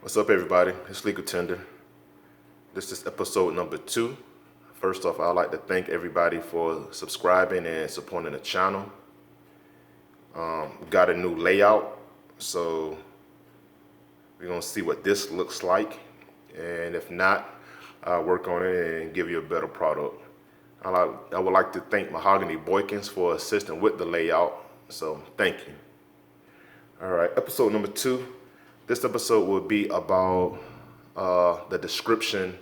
What's up, everybody? It's Legal Tender. This is episode number 2. First off, I'd like to thank everybody for subscribing and supporting the channel. We got a new layout, so we're gonna see what this looks like, and if not, I'll work on it and give you a better product. I would like to thank Mahogany Boykins for assisting with the layout, so thank you. All right, episode number 2. This episode will be about the description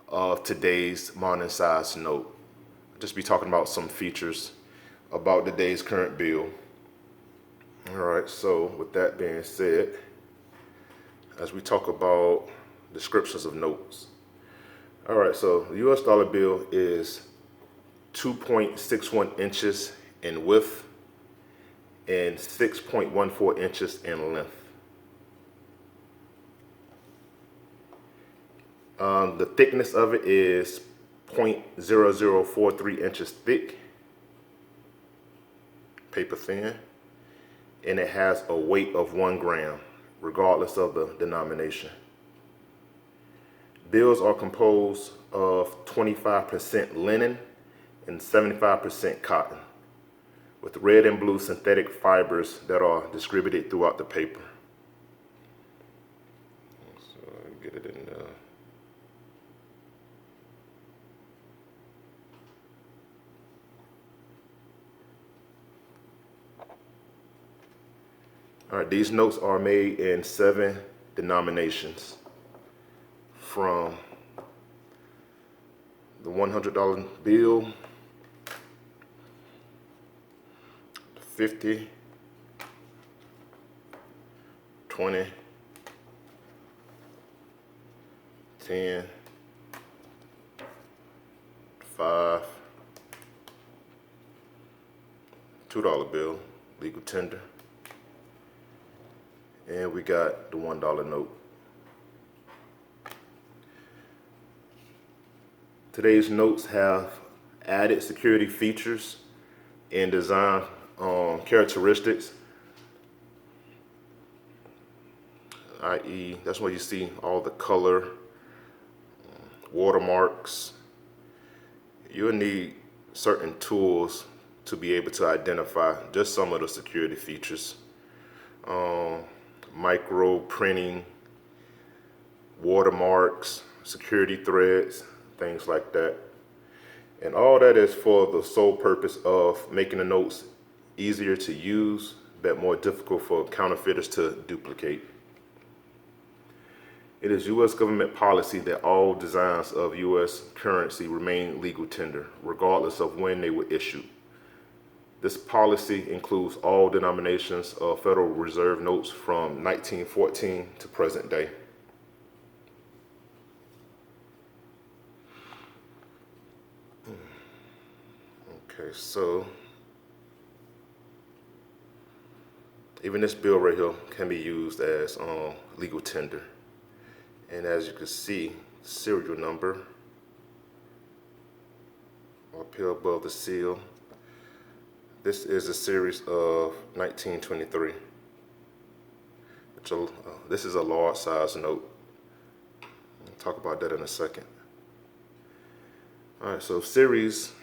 of today's modern size note. I'll just be talking about some features about today's current bill. All right, so with that being said, as we talk about descriptions of notes. All right, so the US dollar bill is 2.61 inches in width and 6.14 inches in length. The thickness of it is 0.0043 inches thick, paper thin, and it has a weight of 1 gram, regardless of the denomination. Bills are composed of 25% linen and 75% cotton, with red and blue synthetic fibers that are distributed throughout the paper. So get it in there. All right, these notes are made in 7 denominations, from the $100 bill, 50, 20, 10, 5, $2 bill, legal tender, and we got the $1 note. Today's notes have added security features and design characteristics, i.e. that's where you see all the color, watermarks. You'll need certain tools to be able to identify just some of the security features. Micro printing, watermarks, security threads, things like that. And all that is for the sole purpose of making the notes easier to use, but more difficult for counterfeiters to duplicate. It is U.S. government policy that all designs of U.S. currency remain legal tender, regardless of when they were issued. This policy includes all denominations of Federal Reserve notes from 1914 to present day. Okay, so even this bill right here can be used as legal tender. And as you can see, serial number up here above the seal. This is a series of 1923. This is a large size note. I'll talk about that in a second. All right, so series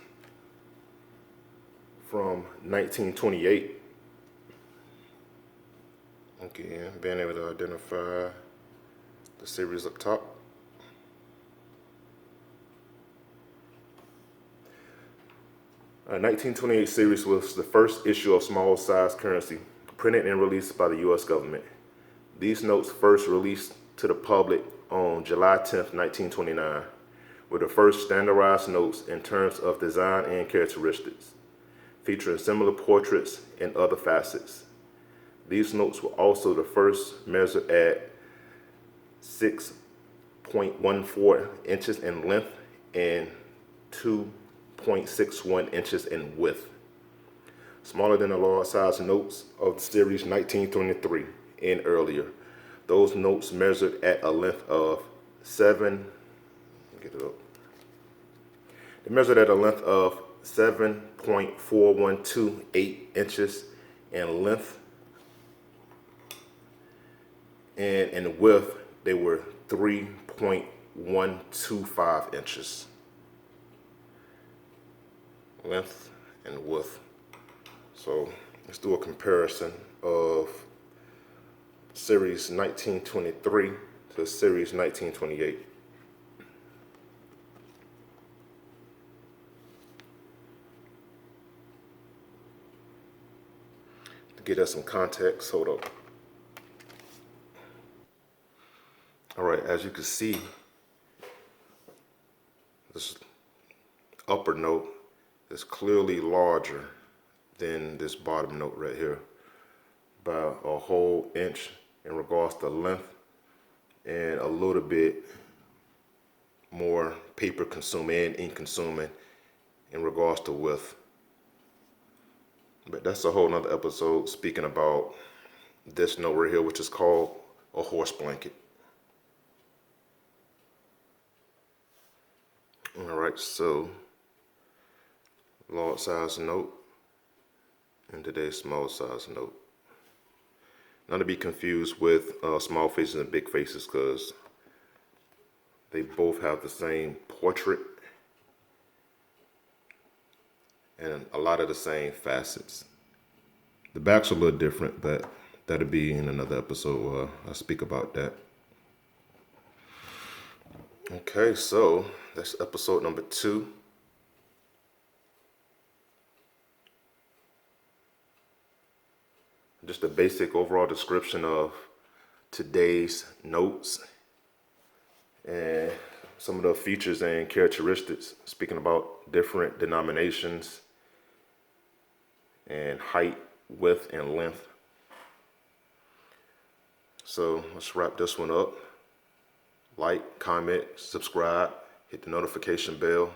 from 1928. Again, being able to identify the series up top. A 1928 series was the first issue of small size currency printed and released by the U.S. government. These notes first released to the public on July 10th, 1929, were the first standardized notes in terms of design and characteristics, featuring similar portraits and other facets. These notes were also the first measured at 6.14 inches in length and 2.61 inches in width, smaller than the large size notes of the series 1923 and earlier. Those notes measured at a length of 7.4128 inches in length and in width they were 3.125 inches. Length and width. So let's do a comparison of Series 1923 to Series 1928. To get us some context, hold up. All right, as you can see, this upper note is clearly larger than this bottom note right here by a whole inch in regards to length, and a little bit more paper consuming and ink consuming in regards to width. But that's a whole nother episode, speaking about this note right here, which is called a horse blanket. All right, so large size note and today's small size note. Not to be confused with small faces and big faces, because they both have the same portrait and a lot of the same facets. The backs are a little different, but that'll be in another episode. I'll speak about that. Okay, so that's episode number 2. Just a basic overall description of today's notes and some of the features and characteristics, speaking about different denominations and height, width, and length. So let's wrap this one up. Like, comment, subscribe, hit the notification bell.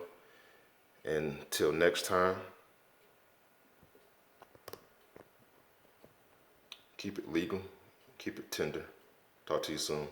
And until next time, keep it legal, keep it tender. Talk to you soon.